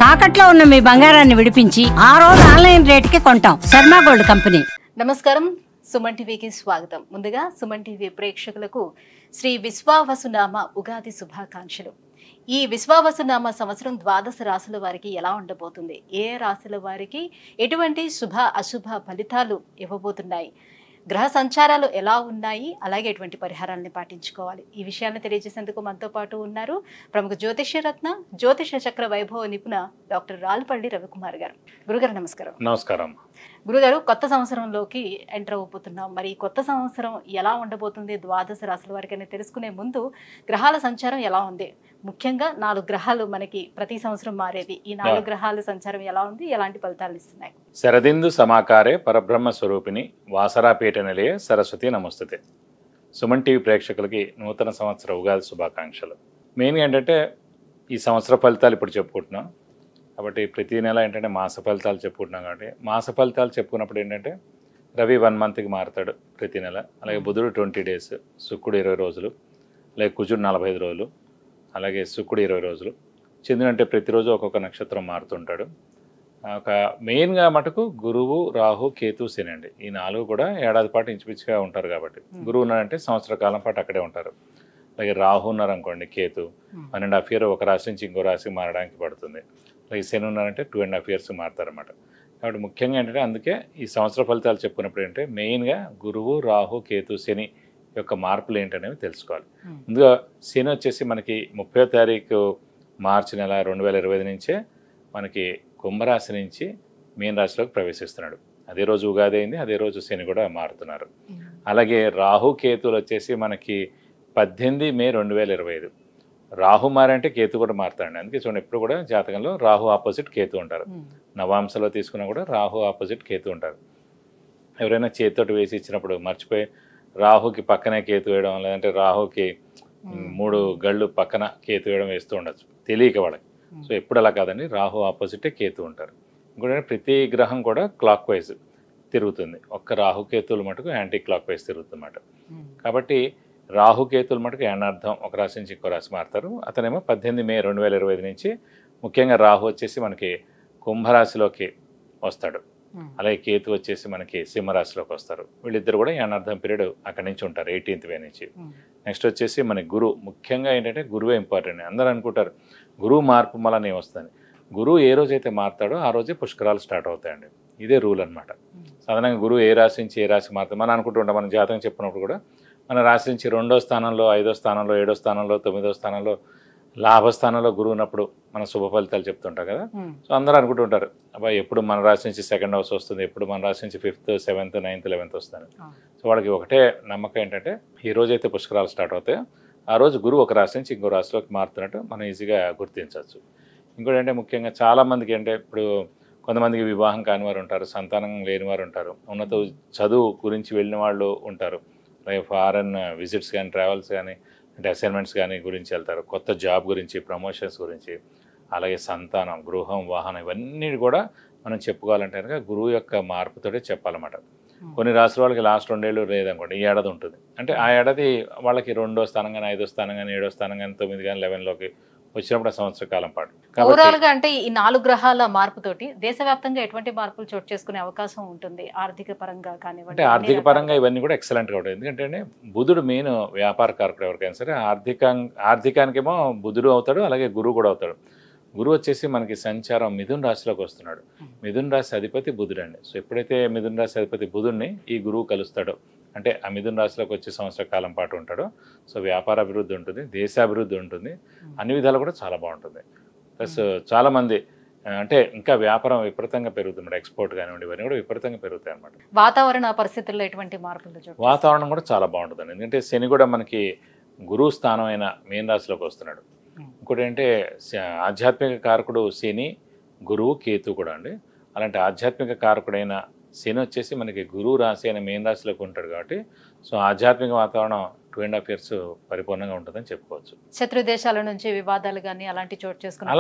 తాకట్లో ఉన్న మీ బంగారాన్ని విడిపించి ఆ రోజు ఆన్లైన్ రేటుకి కొంటాం. Sharma gold company. నమస్కారం, సుమన్ టీవీకి స్వాగతం. ముందుగా సుమన్ టీవీ ప్రేక్షకులకు శ్రీ విశ్వావసునామ ఉగాది శుభాకాంక్షలు. ఈ విశ్వావసునామ సంవత్సరం ద్వాదశ రాశుల వారికి ఎలా ఉండబోతుంది, ఏ రాశుల వారికి ఎటువంటి శుభ అశుభ ఫలితాలు ఇవ్వబోతున్నాయి, గ్రహ సంచారాలు ఎలా ఉన్నాయి, అలాగే ఎటువంటి పరిహారాలను పాటించుకోవాలి, ఈ విషయాన్ని తెలియజేసేందుకు మనతో పాటు ఉన్నారు ప్రముఖ జ్యోతిష్య రత్న జ్యోతిష చక్ర వైభవ నిపుణ డాక్టర్ రాల్పల్లి రవికుమార్ గారు. గురుగారు నమస్కారం. నమస్కారం. గురుగారు, కొత్త సంవత్సరంలోకి ఎంటర్ అవ్వబోతున్నాం. మరి కొత్త సంవత్సరం ఎలా ఉండబోతుంది ద్వాదశ రాశుల వారికి అని తెలుసుకునే ముందు గ్రహాల సంచారం ఎలా ఉంది, ముఖ్యంగా 4 గ్రహాలు మనకి ప్రతి సంవత్సరం మారేది, ఈ 4 గ్రహాల సంచారం ఎలా ఉంది, ఎలాంటి ఫలితాలు ఇస్తున్నాయి? శరదిందు సమాకారే పరబ్రహ్మ స్వరూపిణి వాసరాపీఠ నిలయ సరస్వతి నమస్తుతే. సుమన్ టీవీ ప్రేక్షకులకి నూతన సంవత్సర ఉగాది శుభాకాంక్షలు. మెయిన్గా ఏంటంటే ఈ సంవత్సర ఫలితాలు ఇప్పుడు చెప్పుకుంటున్నాం కాబట్టి ప్రతి నెల ఏంటంటే మాస ఫలితాలు చెప్పుకుంటున్నాం కాబట్టి మాస ఫలితాలు చెప్పుకున్నప్పుడు ఏంటంటే రవి 1 మంత్కి మారుతాడు ప్రతి నెల, అలాగే బుధుడు 20 డేస్, శుక్రుడు 20 రోజులు, అలాగే కుజుడు 45 రోజులు, అలాగే శుక్రుడు 20 రోజులు, చంద్రుడు అంటే ప్రతిరోజు ఒక్కొక్క నక్షత్రం మారుతుంటాడు. ఒక మెయిన్గా మటుకు గురువు, రాహు, కేతు, శని అండి. ఈ 4 కూడా ఏడాది పాటు ఇంచుమించుగా ఉంటారు కాబట్టి గురువు ఉన్నారంటే సంవత్సర కాలం పాటు అక్కడే ఉంటారు. అలాగే రాహు ఉన్నారనుకోండి, కేతు 1.5 ఇయర్ ఒక రాశి నుంచి ఇంకో రాశికి మారడానికి పడుతుంది. అలాగే శని ఉన్నారంటే 2.5 ఇయర్స్ మారుతారన్నమాట. కాబట్టి ముఖ్యంగా ఏంటంటే అందుకే ఈ సంవత్సర ఫలితాలు చెప్పుకున్నప్పుడు ఏంటంటే మెయిన్గా గురువు, రాహు, కేతు, శని యొక్క మార్పులు ఏంటనేవి తెలుసుకోవాలి. ముందుగా శని వచ్చేసి మనకి 30వ తారీఖు మార్చి నెల 2025 నుంచే మనకి కుంభరాశి నుంచి మీన రాశిలోకి ప్రవేశిస్తున్నాడు. అదే రోజు ఉగాది అయింది, అదే రోజు శని కూడా మారుతున్నారు. అలాగే రాహు, కేతులు వచ్చేసి మనకి 18 మే 2025. రాహు మారంటే కేతు కూడా మారుతాడండి. అందుకే చూడండి ఎప్పుడు కూడా జాతకంలో రాహు ఆపోజిట్ కేతు ఉంటారు. నవాంశలో తీసుకున్నా కూడా రాహు ఆపోజిట్ కేతు ఉంటారు. ఎవరైనా చేతితోటి వేసి ఇచ్చినప్పుడు మర్చిపోయి రాహుకి పక్కనే కేతు వేయడం, లేదంటే రాహుకి 3 గళ్ళు పక్కన కేతు వేయడం వేస్తూ ఉండొచ్చు తెలియక వాళ్ళకి. సో ఎప్పుడు అలా కాదండి, రాహు ఆపోజిటే కేతు ఉంటారు. ఇంకోటి ప్రతి గ్రహం కూడా క్లాక్ వైజ్ తిరుగుతుంది, ఒక్క రాహుకేతువులు మటుకు యాంటీ క్లాక్ వైజ్ తిరుగుతుందన్నమాట. కాబట్టి రాహుకేతువులు మటుకు ఏనార్థం ఒక రాశి నుంచి ఇంకో రాశి మారుతారు. అతనేమో 18 మే 2025 నుంచి ముఖ్యంగా రాహు వచ్చేసి మనకి కుంభరాశిలోకి వస్తాడు, అలాగే కేతు వచ్చేసి మనకి సింహరాశిలోకి వస్తారు. వీళ్ళిద్దరు కూడా ఏనార్థం పీరియడ్ అక్కడి నుంచి ఉంటారు 18th మే నుంచి. నెక్స్ట్ వచ్చేసి మన గురువు, ముఖ్యంగా ఏంటంటే గురువే ఇంపార్టెంట్. అందరూ అనుకుంటారు గురువు మార్పు మళ్ళీ వస్తుంది. గురువు ఏ రోజైతే మారుతాడో ఆ రోజే పుష్కరాలు స్టార్ట్ అవుతాయండి. ఇదే రూల్ అనమాట. సాధారణంగా గురువు ఏ రాశి నుంచి ఏ రాశి మారుతాడు మనం అనుకుంటుంటాం. మన జాతకం చెప్పినప్పుడు కూడా మన రాశి నుంచి 2వ స్థానంలో, 5వ స్థానంలో, 7వ స్థానంలో, 9వ స్థానంలో, లాభస్థానంలో గురువు ఉన్నప్పుడు మన శుభ ఫలితాలు చెప్తుంటాం కదా. సో అందరూ అనుకుంటుంటారు అబ్బాయి ఎప్పుడు మన రాశి నుంచి 2nd హౌస్ వస్తుంది, ఎప్పుడు మన రాశి నుంచి 5th, 7th, 9th, 11th వస్తుంది. సో వాళ్ళకి ఒకటే నమ్మకం ఏంటంటే ఈ రోజైతే పుష్కరాలు స్టార్ట్ అవుతాయో ఆ రోజు గురువు ఒక రాశి నుంచి ఇంకో రాశిలోకి మారుతున్నట్టు మనం ఈజీగా గుర్తించవచ్చు. ఇంకోటి అంటే ముఖ్యంగా చాలామందికి అంటే ఇప్పుడు కొంతమందికి వివాహం కాని వారు ఉంటారు, సంతానం లేని వారు ఉంటారు, ఉన్నత చదువు గురించి వెళ్ళిన వాళ్ళు ఉంటారు, అలాగే ఫారెన్ విజిట్స్ కానీ, ట్రావెల్స్ కానీ, అంటే అసైన్మెంట్స్ కానీ గురించి వెళ్తారు, కొత్త జాబ్ గురించి, ప్రమోషన్స్ గురించి, అలాగే సంతానం, గృహం, వాహనం ఇవన్నీ కూడా మనం చెప్పుకోవాలంటే కనుక గురువు యొక్క మార్పుతోటే చెప్పాలన్నమాట. కొన్ని రాష్ట్రాల వాళ్ళకి లాస్ట్ 2 ఏళ్ళు లేదనుకోండి, ఈ ఏడాది ఉంటుంది అంటే ఆ ఏడాది వాళ్ళకి 2వ స్థానం కానీ, 5వ స్థానం కానీ, 7వ స్థానం కానీ, 9 కానీ, 11లోకి వచ్చినప్పుడు ఆ సంవత్సర కాలం పాటు. ఓవరాల్ గా అంటే ఈ 4 గ్రహాల మార్పుతోటి దేశవ్యాప్తంగా ఎటువంటి మార్పులు చోటు చేసుకునే అవకాశం ఉంటుంది? ఆర్థిక పరంగా కానివ్వండి, అంటే ఆర్థిక పరంగా ఇవన్నీ కూడా ఎక్సలెంట్గా ఉంటుంది. ఎందుకంటే బుధుడు మెయిన్ వ్యాపార కారకుడు ఎవరికైనా సరే. ఆర్థికానికేమో బుధుడు అవుతాడు, అలాగే గురువు కూడా అవుతాడు. గురువు వచ్చేసి మనకి సంచారం మిథున రాశిలోకి వస్తున్నాడు. మిథున రాశి అధిపతి బుధుడు అండి. సో ఎప్పుడైతే మిథున రాశి అధిపతి బుధుడిని ఈ గురువు కలుస్తాడో అంటే ఆ మిథున రాశిలోకి వచ్చే సంవత్సర కాలం పాటు ఉంటాడో సో వ్యాపార అభివృద్ధి ఉంటుంది, దేశాభివృద్ధి ఉంటుంది, అన్ని విధాలు కూడా చాలా బాగుంటుంది. ప్లస్ చాలామంది అంటే ఇంకా వ్యాపారం విపరీతంగా పెరుగుతుంది, ఎక్స్పోర్ట్ కానివ్వండి ఇవన్నీ కూడా విపరీతంగా పెరుగుతాయి అనమాట. వాతావరణ పరిస్థితుల్లో ఎటువంటి మార్పులు? వాతావరణం కూడా చాలా బాగుంటుందండి. ఎందుకంటే శని కూడా మనకి గురువు స్థానం అయిన మీన రాశిలోకి వస్తున్నాడు. ఇంకోటి ఏంటంటే ఆధ్యాత్మిక కారకుడు శని, గురువు, కేతు కూడా అండి. అలాంటి ఆధ్యాత్మిక కారకుడైన శని వచ్చేసి మనకి గురువు రాశి అయిన మీన రాశిలోకి ఉంటాడు కాబట్టి సో ఆధ్యాత్మిక వాతావరణం 2.5 ఇయర్స్ పరిపూర్ణంగా ఉంటుందని చెప్పుకోవచ్చు. శత్రు దేశాల నుంచి వివాదాలు కానీ అలాంటి చోటు చేసుకుని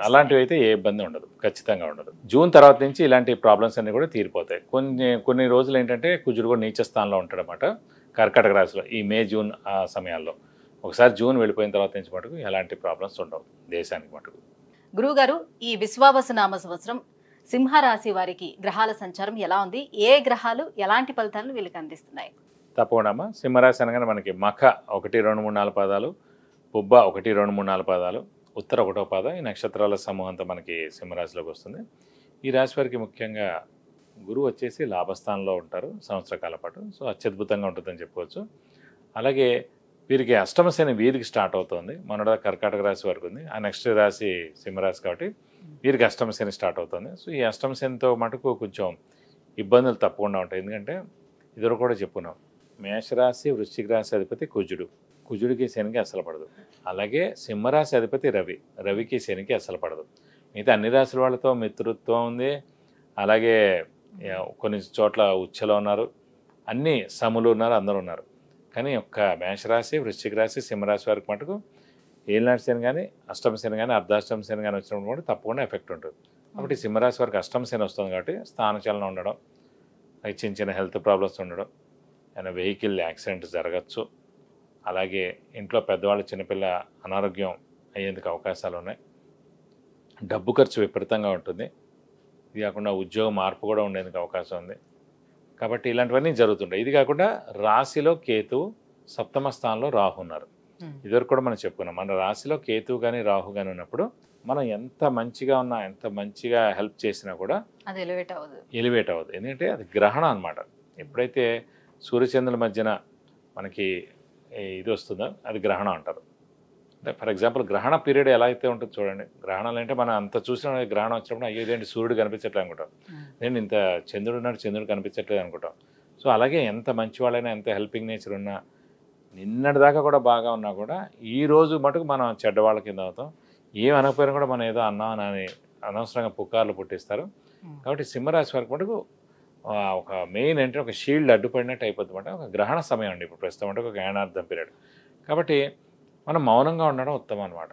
అలాంటివి అయితే ఏ ఇబ్బంది ఉండదు, ఖచ్చితంగా ఉండదు. జూన్ తర్వాత నుంచి ఇలాంటి ప్రాబ్లమ్స్ అన్ని కూడా తీరిపోతాయి. కొన్ని రోజులు ఏంటంటే కుజుడు కూడా నీచ స్థానంలో ఉంటాడు అన్నమాట కర్కాటక రాశిలో ఈ మే, జూన్ ఆ సమయాల్లో. ఒకసారి జూన్ వెళ్ళిపోయిన తర్వాత నుంచి మటుకు ఎలాంటి ప్రాబ్లమ్స్ ఉండవు దేశానికి మటుకు. గురువు గారు, ఈ విశ్వావసునామ సంవత్సరం సింహరాశి వారికి గ్రహాల సంచారం ఎలా ఉంది? ఏ గ్రహాలు ఎలాంటి ఫలితాలను వీళ్ళకి అందిస్తున్నాయి? తప్పకుండా సింహరాశి అనగానే మనకి మఖ 1, 2, 3, 4 పాదాలు, పుబ్బ 1, 2, 3, 4 పాదాలు, ఉత్తర 1వ పాదం, ఈ నక్షత్రాల సమూహంతో మనకి సింహరాశిలోకి వస్తుంది. ఈ రాశి వారికి ముఖ్యంగా గురువు వచ్చేసి లాభస్థానంలో ఉంటారు సంవత్సర కాల పాటు. సో అత్యద్భుతంగా ఉంటుందని చెప్పుకోవచ్చు. అలాగే వీరికి అష్టమ శని వీరికి స్టార్ట్ అవుతుంది. మొన్నటి కర్కాటక రాశి వరకు ఉంది. ఆ నెక్స్ట్ రాశి సింహరాశి కాబట్టి వీరికి అష్టమ శని స్టార్ట్ అవుతుంది. సో ఈ అష్టమ శనితో మటుకు కొంచెం ఇబ్బందులు తప్పకుండా ఉంటాయి. ఎందుకంటే ఇద్దరు కూడా చెప్పుకున్నాం, మేషరాశి వృశ్చిక రాశి అధిపతి కుజుడు, కుజుడికి శనికి అసలు పడదు. అలాగే సింహరాశి అధిపతి రవి, రవికి శనికి అసలు పడదు. మిగతా అన్ని రాశుల వాళ్ళతో మిత్రుత్వం ఉంది. అలాగే కొన్ని చోట్ల ఉచ్చలో ఉన్నారు, అన్ని సములు ఉన్నారు, అందరూ ఉన్నారు. కానీ ఒక్క మేషరాశి వృశ్చిక రాశి సింహరాశి వారికి మటుకు ఏలినాటి శని కానీ అష్టమ శని కానీ అర్ధాష్టమ శని కానీ వచ్చినప్పుడు కూడా తప్పకుండా ఎఫెక్ట్ ఉంటుంది. కాబట్టి సింహరాశి వారికి అష్టమ శని వస్తుంది కాబట్టి స్థానచలనం ఉండడం, చిన్న చిన్న హెల్త్ ప్రాబ్లమ్స్ ఉండడం, ఏమైనా వెహికల్ యాక్సిడెంట్ జరగచ్చు. అలాగే ఇంట్లో పెద్దవాళ్ళు చిన్నపిల్ల అనారోగ్యం అయ్యేందుకు అవకాశాలు ఉన్నాయి. డబ్బు ఖర్చు విపరీతంగా ఉంటుంది. ఇది కాకుండా ఉద్యోగ మార్పు కూడా ఉండేందుకు అవకాశం ఉంది. కాబట్టి ఇలాంటివన్నీ జరుగుతుంటాయి. ఇది కాకుండా రాశిలో కేతువు, సప్తమ స్థానంలో రాహు ఉన్నారు. ఇదివరకు కూడా మనం చెప్పుకున్నాం, మన రాశిలో కేతువు కానీ రాహు కానీ ఉన్నప్పుడు మనం ఎంత మంచిగా ఉన్నా, ఎంత మంచిగా హెల్ప్ చేసినా కూడా అది ఎలివేట్ అవ్వదు. ఎందుకంటే అది గ్రహణం అనమాట. ఎప్పుడైతే సూర్యచంద్రుల మధ్యన మనకి ఇది వస్తుందో అది గ్రహణం అంటారు. అంటే ఫర్ ఎగ్జాంపుల్ గ్రహణ పీరియడ్ ఎలా అయితే ఉంటుందో చూడండి. గ్రహణాలు అంటే మనం అంత చూసిన గ్రహణం వచ్చినప్పుడు అయ్యో ఇదేంటి సూర్యుడు కనిపించట్లేదు అనుకుంటాం, నేను ఇంత చంద్రుడు ఉన్నాడు చంద్రుడు కనిపించట్లేదు అనుకుంటాం. సో అలాగే ఎంత మంచి వాళ్ళైనా, ఎంత హెల్పింగ్ నేచర్ ఉన్నా, నిన్నటిదాకా కూడా బాగా ఉన్నా కూడా ఈ రోజు మటుకు మనం చెడ్డవాళ్ళ కింద అవుతాం. ఏం అనకపోయినా కూడా మనం ఏదో అన్నామని అనవసరంగా పుకార్లు పుట్టిస్తారు. కాబట్టి సింహరాశి వారికి మటుకు ఒక మెయిన్ అంటే ఒక షీల్డ్ అడ్డుపడినట్టు అయిపోతుంది అనమాట. ఒక గ్రహణ సమయం అండి ఇప్పుడు ప్రస్తుతం, అంటే ఒక జ్ఞానార్థం పీరియడ్. కాబట్టి మనం మౌనంగా ఉండడం ఉత్తమం అనమాట.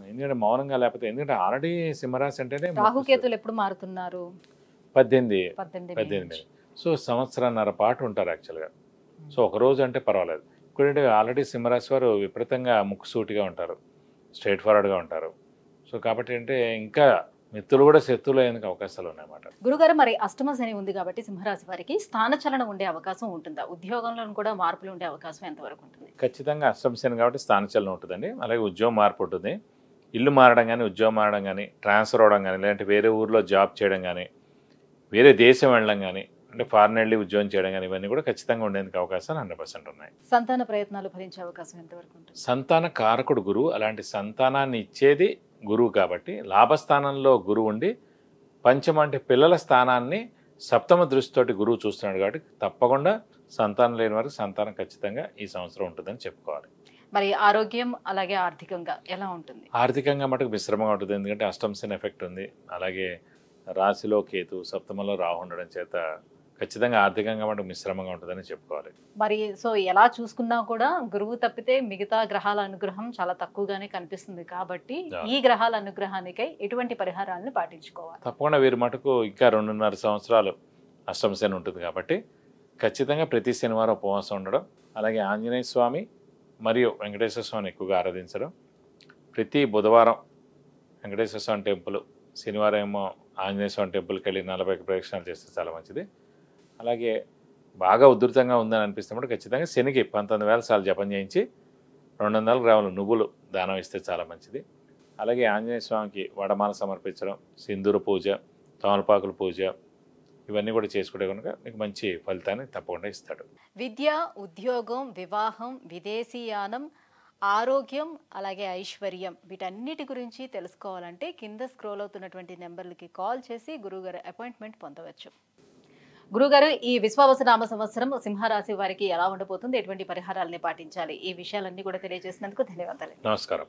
ఎందుకంటే మౌనంగా లేకపోతే, ఎందుకంటే ఆల్రెడీ సింహరాశి అంటేనే రాహుకేతులు ఎప్పుడు మారుతున్నారు? 18. సో సంవత్సరాన్నర పాటు ఉంటారు యాక్చువల్గా. సో ఒక రోజు అంటే పర్వాలేదు. ఇప్పుడు ఆల్రెడీ సింహరాశి వారు విపరీతంగా ముక్కుసూటిగా ఉంటారు, స్ట్రైట్ ఫార్వర్డ్గా ఉంటారు. సో కాబట్టి అంటే ఇంకా మిత్రులు కూడా శత్రువులు అయ్యేందుకు అవకాశాలు ఉన్నాయన్నమాట. గురుగారు, మరి అష్టమ శని ఉంది కాబట్టి సింహరాశి వారికి స్థానచలనం ఉండే అవకాశం ఉంటుందా? ఉద్యోగంలో కూడా మార్పులు ఉండే అవకాశం ఎంతవరకు ఉంటుంది? ఖచ్చితంగా అష్టమ శని కాబట్టి స్థానచలనం ఉంటుందండి. అలాగే ఉద్యోగం మార్పు ఉంటుంది. ఇల్లు మారడం కానీ, ఉద్యోగం మారడం కానీ, ట్రాన్స్ఫర్ అవ్వడం కానీ, లేదంటే వేరే ఊర్లో జాబ్ చేయడం కానీ, వేరే దేశం వెళ్ళడం కానీ, అంటే ఫారెన్ వెళ్ళి ఉద్యోగం చేయడం కానీ, ఇవన్నీ కూడా ఖచ్చితంగా ఉండేందుకు అవకాశాలు 100% ఉన్నాయి. సంతాన ప్రయత్నాలు ఫలించే అవకాశం ఎంతవరకు ఉంటుంది? సంతాన కారకుడు గురువు, అలాంటి సంతానాన్ని ఇచ్చేది గురువు కాబట్టి లాభస్థానంలో గురువు ఉండి పంచమ అంటే పిల్లల స్థానాన్ని సప్తమ దృష్టితోటి గురువు చూస్తున్నాడు కాబట్టి తప్పకుండా సంతానం లేని వారికి సంతానం ఖచ్చితంగా ఈ సంవత్సరం ఉంటుందని చెప్పుకోవాలి. మరి ఆరోగ్యం అలాగే ఆర్థికంగా ఎలా ఉంటుంది? ఆర్థికంగా మటుకు మిశ్రమంగా ఉంటుంది. ఎందుకంటే అష్టమ శని ఎఫెక్ట్ ఉంది. అలాగే రాశిలో కేతు, సప్తమంలో రాహు ఉండడం చేత ఖచ్చితంగా ఆర్థికంగా మటుకు మిశ్రమంగా ఉంటుందని చెప్పుకోవాలి. మరి సో ఎలా చూసుకున్నా కూడా గురువు తప్పితే మిగతా గ్రహాల అనుగ్రహం చాలా తక్కువగానే కనిపిస్తుంది కాబట్టి ఈ గ్రహాల అనుగ్రహానికై ఎటువంటి పరిహారాలను పాటించుకోవాలి? తప్పకుండా వీరి మటుకు ఇంకా 2.5 సంవత్సరాలు అష్టమ శని ఉంటుంది కాబట్టి ఖచ్చితంగా ప్రతి శనివారం ఉపవాసం ఉండడం, అలాగే ఆంజనేయ స్వామి మరియు వెంకటేశ్వర స్వామిని ఎక్కువగా ఆరాధించడం, ప్రతి బుధవారం వెంకటేశ్వర స్వామి టెంపుల్, శనివారం ఏమో ఆంజనేయ స్వామి టెంపుల్కి వెళ్ళి 40 ప్రదక్షిణాలు చేస్తే చాలా మంచిది. అలాగే బాగా ఉధృతంగా ఉందని అనిపిస్తున్నప్పుడు ఖచ్చితంగా శనికి 19,000 సార్లు జపం చేయించి 200 గ్రాముల నువ్వులు దానం ఇస్తే చాలా మంచిది. అలాగే ఆంజనేయ స్వామికి వడమాల సమర్పించడం, సింధూర పూజ, తమలపాకుల పూజ, ఇవన్నీ కూడా చేసుకుంటే కనుక మీకు మంచి ఫలితాన్ని తప్పకుండా ఇస్తాడు. విద్య, ఉద్యోగం, వివాహం, విదేశీయానం, ఆరోగ్యం అలాగే ఐశ్వర్యం వీటన్నిటి గురించి తెలుసుకోవాలంటే కింద స్క్రోల్ అవుతున్నటువంటి నెంబర్లకి కాల్ చేసి గురువుగారి అపాయింట్మెంట్ పొందవచ్చు. గురుగారు, ఈ విశ్వావసునామ సంవత్సరం సింహరాశి వారికి ఎలా ఉండబోతుంది, ఎటువంటి పరిహారాలని పాటించాలి, ఈ విషయాలన్నీ కూడా తెలియజేసినందుకు ధన్యవాదాలు. నమస్కారం.